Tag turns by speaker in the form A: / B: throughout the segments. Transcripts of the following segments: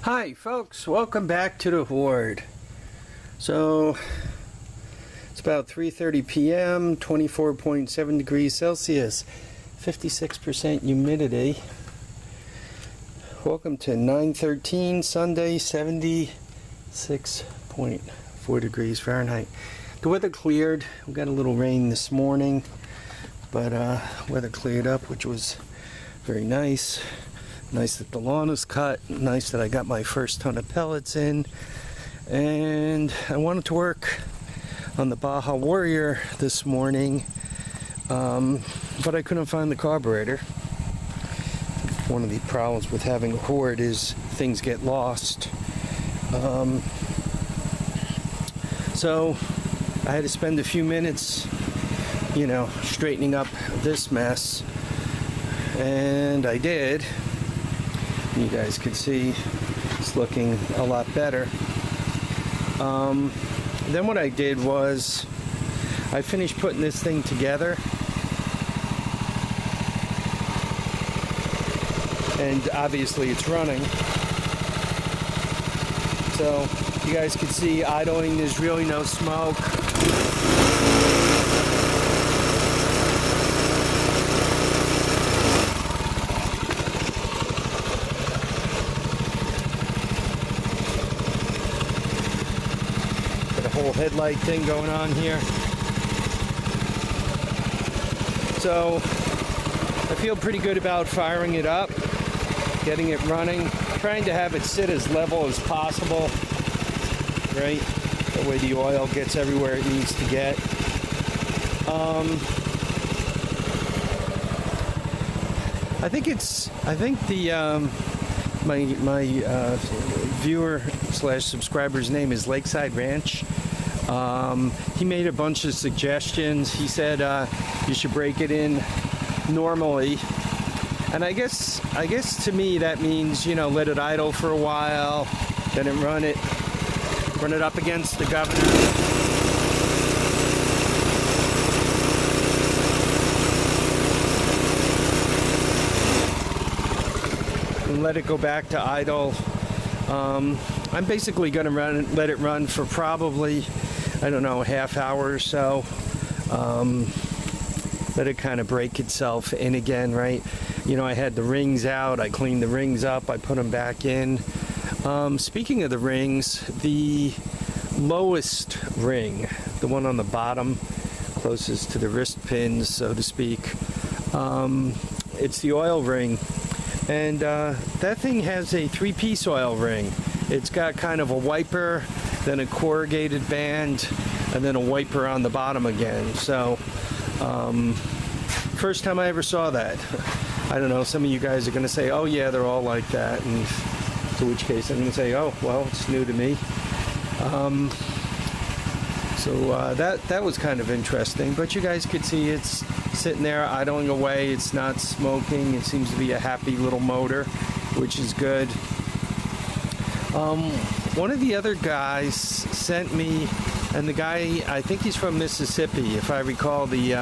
A: Hi folks, welcome back to the Horde. So it's about 3:30 p.m., 24.7 degrees Celsius, 56% humidity. Welcome to 9/13 Sunday, 76.4 degrees Fahrenheit. The weather cleared. We got a little rain this morning, but weather cleared up, which was very nice. Nice that the lawn is cut. Nice that I got my first ton of pellets in. And I wanted to work on the Baja Warrior this morning, but I couldn't find the carburetor. One of the problems with having a Horde is things get lost. So I had to spend a few minutes, straightening up this mess. And I did. You guys can see it's looking a lot better. Then what I did was I finished putting this thing together, and obviously it's running. So you guys can see idling, there's really no smoke. Whole headlight thing going on here. So I feel pretty good about firing it up, getting it running, trying to have it sit as level as possible, right? That way the oil gets everywhere it needs to get. I think the my viewer / subscriber's name is Lakeside Ranch. He made a bunch of suggestions. He said you should break it in normally, and I guess to me that means let it idle for a while, then run it up against the governor, and let it go back to idle. I'm basically going to let it run for probably, I don't know, a half hour or so. Let it kind of break itself in again, right? I had the rings out. I cleaned the rings up. I put them back in. Speaking of the rings, the lowest ring, the one on the bottom, closest to the wrist pins, so to speak, it's the oil ring. And that thing has a 3-piece oil ring. It's got kind of a wiper, then a corrugated band, and then a wiper on the bottom again. So, first time I ever saw that. I don't know, some of you guys are going to say, oh yeah, they're all like that, and to which case I'm going to say, oh, well, it's new to me. So that was kind of interesting, but you guys could see it's sitting there idling away. It's not smoking. It seems to be a happy little motor, which is good. One of the other guys sent me, and the guy, I think he's from Mississippi, if I recall, he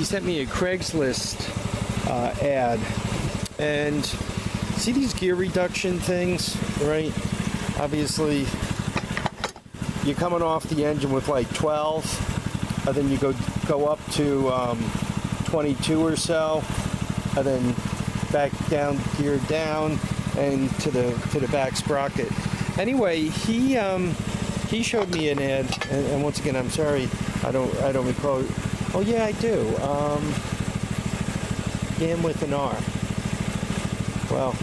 A: sent me a Craigslist ad. And see these gear reduction things, right? Obviously, you're coming off the engine with like 12, and then you go up to 22 or so, and then back down, gear down, and to the back sprocket. Anyway, he showed me an ad, and once again, I'm sorry, I don't recall. Oh yeah, I do. Gam with an R. Well,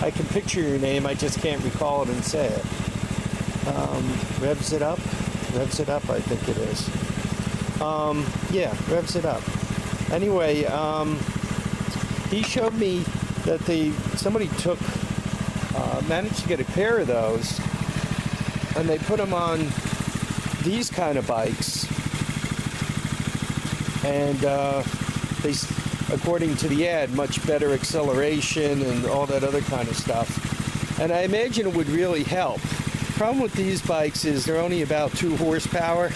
A: I can picture your name, I just can't recall it and say it. Revs it up, I think it is. Yeah, Revs it up. Anyway, he showed me that somebody managed to get a pair of those, and they put them on these kind of bikes, and they, according to the ad, much better acceleration and all that other kind of stuff. And I imagine it would really help. Problem with these bikes is they're only about 2 horsepower,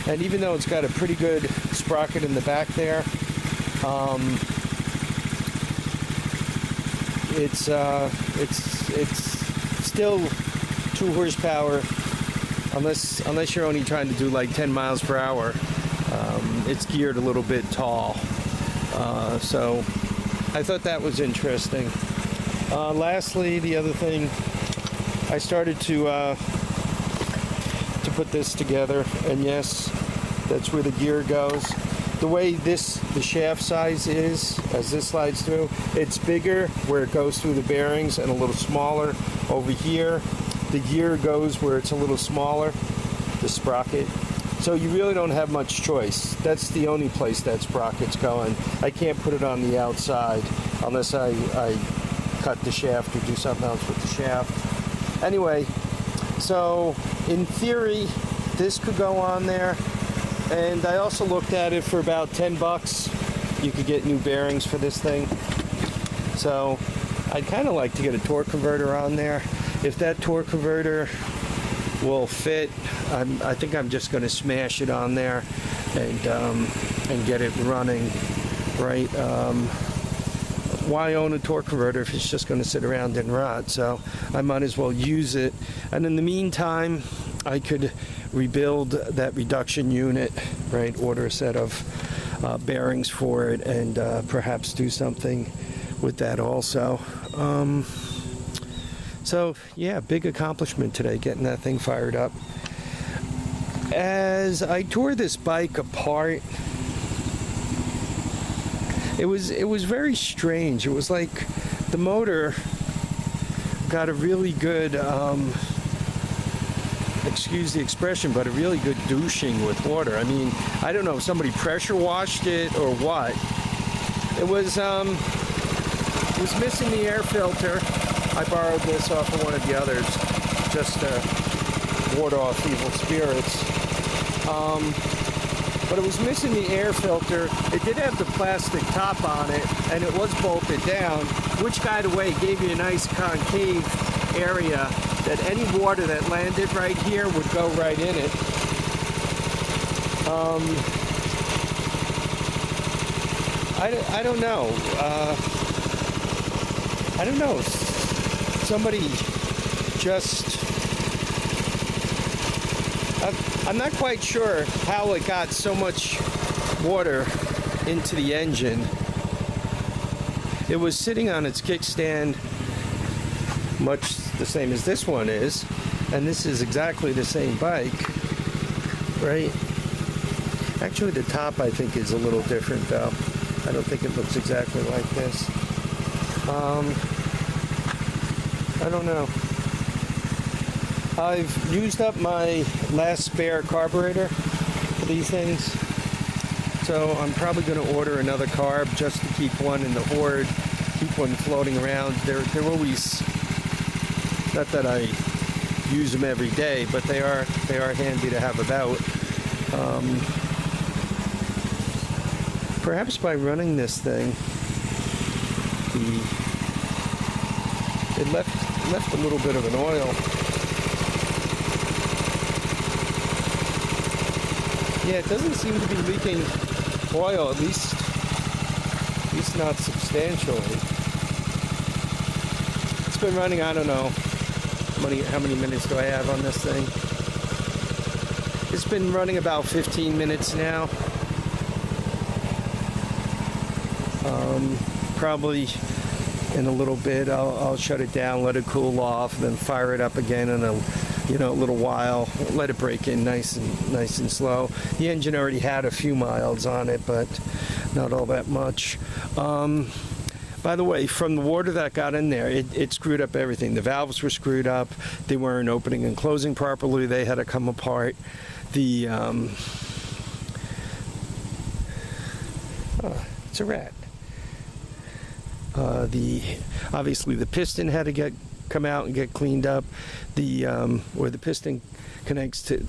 A: and even though it's got a pretty good sprocket in the back there, it's still 2 horsepower, unless you're only trying to do like 10 miles per hour. It's geared a little bit tall, so I thought that was interesting. Lastly, the other thing, I started to put this together, and yes, that's where the gear goes. The way the shaft size is, as this slides through, it's bigger where it goes through the bearings and a little smaller over here. The gear goes where it's a little smaller, the sprocket. So you really don't have much choice. That's the only place that sprocket's going. I can't put it on the outside unless I cut the shaft or do something else with the shaft. Anyway, so in theory, this could go on there. And I also looked at it for about $10. You could get new bearings for this thing. So I'd kind of like to get a torque converter on there. If that torque converter will fit, I think I'm just going to smash it on there and get it running, right? Why own a torque converter if it's just going to sit around and rot? So I might as well use it. And in the meantime, I could rebuild that reduction unit, right? Order a set of bearings for it, and perhaps do something with that also. So yeah, big accomplishment today, getting that thing fired up. As I tore this bike apart, it was very strange. It was like the motor got a really good, excuse the expression, but a really good douching with water. I mean, I don't know if somebody pressure washed it or what. It was missing the air filter. I borrowed this off of one of the others just to ward off evil spirits. But it was missing the air filter. It did have the plastic top on it, and it was bolted down, which, by the way, gave you a nice concave area that any water that landed right here would go right in it. I don't know. I don't know. Somebody just... I'm not quite sure how it got so much water into the engine. It was sitting on its kickstand, much the same as this one is, and this is exactly the same bike, right? Actually, the top, I think, is a little different, though. I don't think it looks exactly like this. I don't know. I've used up my last spare carburetor for these things, so I'm probably going to order another carb just to keep one in the hoard, keep one floating around. They're always, not that I use them every day, but they are handy to have about. Perhaps by running this thing, it left a little bit of an oil. Yeah, it doesn't seem to be leaking oil, at least not substantially. It's been running, I don't know, how many minutes do I have on this thing? It's been running about 15 minutes now. Probably in a little bit I'll shut it down, let it cool off, then fire it up again in a little while, let it break in nice and slow. The engine already had a few miles on it, but not all that much. By the way, from the water that got in there, it screwed up everything. The valves were screwed up. They weren't opening and closing properly. They had to come apart. It's a rat. Obviously the piston had to come out and get cleaned up. Where the piston connects to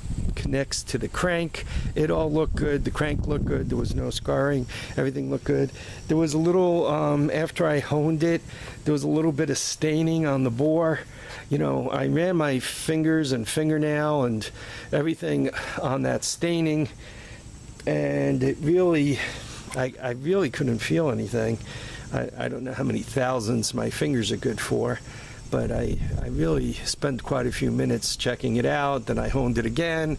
A: the crank, it all looked good. The crank looked good. There was no scarring. Everything looked good. There was a little, after I honed it, there was a little bit of staining on the bore. I ran my fingers and fingernail and everything on that staining, and it really, I really couldn't feel anything. I don't know how many thousands my fingers are good for, but I really spent quite a few minutes checking it out. Then I honed it again,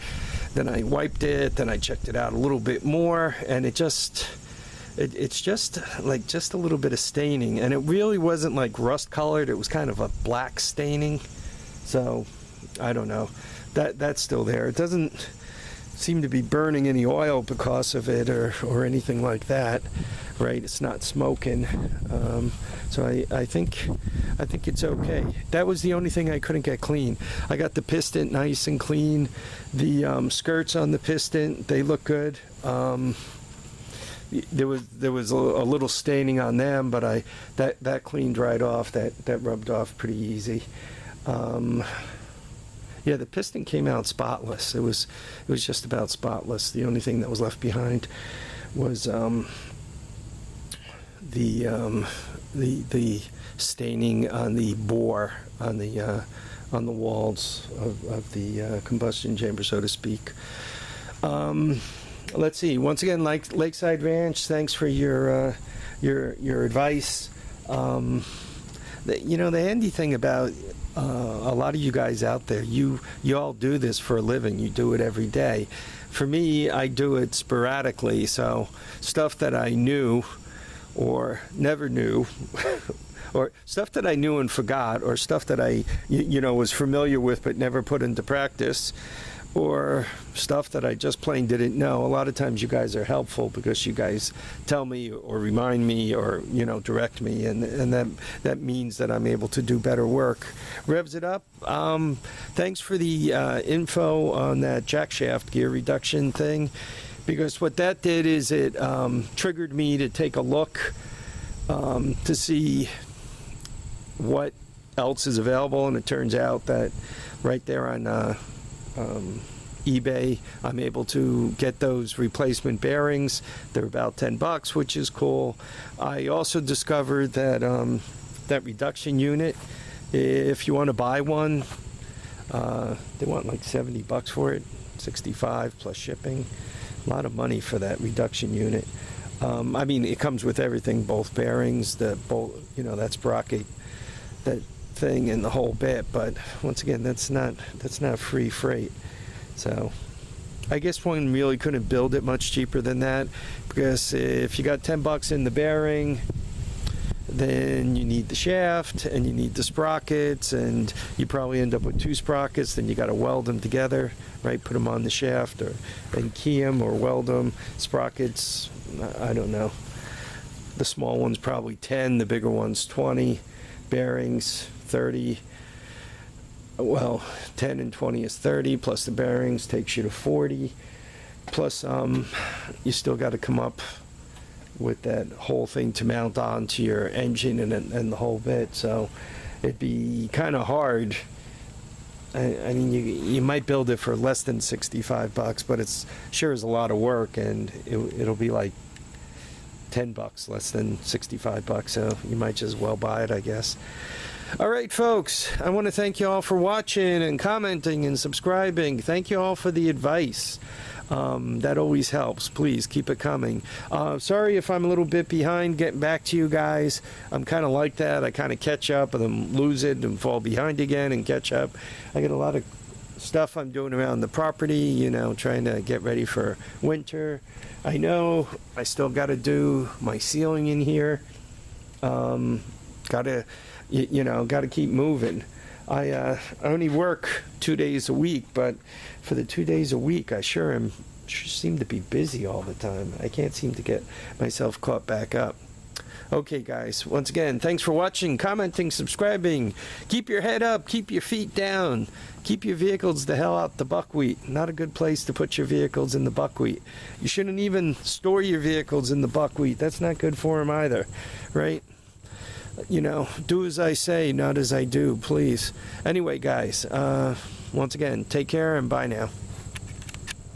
A: then I wiped it, then I checked it out a little bit more, and it's just like just a little bit of staining, and it really wasn't like rust colored. It was kind of a black staining. So I don't know, that's still there. It doesn't seem to be burning any oil because of it or anything like that, right? It's not smoking. So I think it's okay. That was the only thing I couldn't get clean. I got the piston nice and clean. The skirts on the piston, they look good. There was a little staining on them, but that cleaned right off. That rubbed off pretty easy. Yeah, the piston came out spotless. It was just about spotless. The only thing that was left behind was the staining on the bore on the walls of the combustion chamber, so to speak. Let's see. Once again, like Lakeside Ranch, thanks for your advice. The handy thing about a lot of you guys out there, you all do this for a living. You do it every day. For me, I do it sporadically. So stuff that I knew or never knew, or stuff that I knew and forgot, or stuff that I was familiar with but never put into practice, or stuff that I just plain didn't know. A lot of times you guys are helpful because you guys tell me or remind me or direct me, and that means that I'm able to do better work. Revs it up. Thanks for the info on that jack shaft gear reduction thing, because what that did is it triggered me to take a look to see what else is available, and it turns out that right there on eBay, I'm able to get those replacement bearings. They're about $10, which is cool. I also discovered that that reduction unit, if you want to buy one, they want like $70 for it, $65 plus shipping. A lot of money for that reduction unit. I mean, it comes with everything, both bearings, the bolt, that sprocket, that thing, and the whole bit. But once again, that's not free freight. So I guess one really couldn't build it much cheaper than that, because if you got $10 in the bearing, then you need the shaft and you need the sprockets, and you probably end up with 2 sprockets. Then you got to weld them together, right? Put them on the shaft and key them or weld them. Sprockets, I don't know. The small one's probably 10, the bigger one's 20. Bearings, 30. Well, 10 and 20 is 30, plus the bearings takes you to 40. Plus, you still got to come up with that whole thing to mount onto your engine and the whole bit. So it'd be kind of hard. I mean, you might build it for less than $65, but it's sure is a lot of work, and it'll be like $10, less than $65. So you might just well buy it, I guess. All right, folks, I want to thank you all for watching and commenting and subscribing. Thank you all for the advice. That always helps. Please keep it coming. Sorry if I'm a little bit behind getting back to you guys. I'm kind of like that. I kind of catch up and then lose it and fall behind again and catch up. I get a lot of stuff I'm doing around the property, trying to get ready for winter. I know I still got to do my ceiling in here. Got to keep moving. I only work 2 days a week, but for the 2 days a week, I sure seem to be busy all the time. I can't seem to get myself caught back up. Okay, guys, once again, thanks for watching, commenting, subscribing. Keep your head up, keep your feet down. Keep your vehicles the hell out the buckwheat. Not a good place to put your vehicles in the buckwheat. You shouldn't even store your vehicles in the buckwheat. That's not good for them either, right? Do as I say, not as I do, please. Anyway, guys, once again, take care and bye now.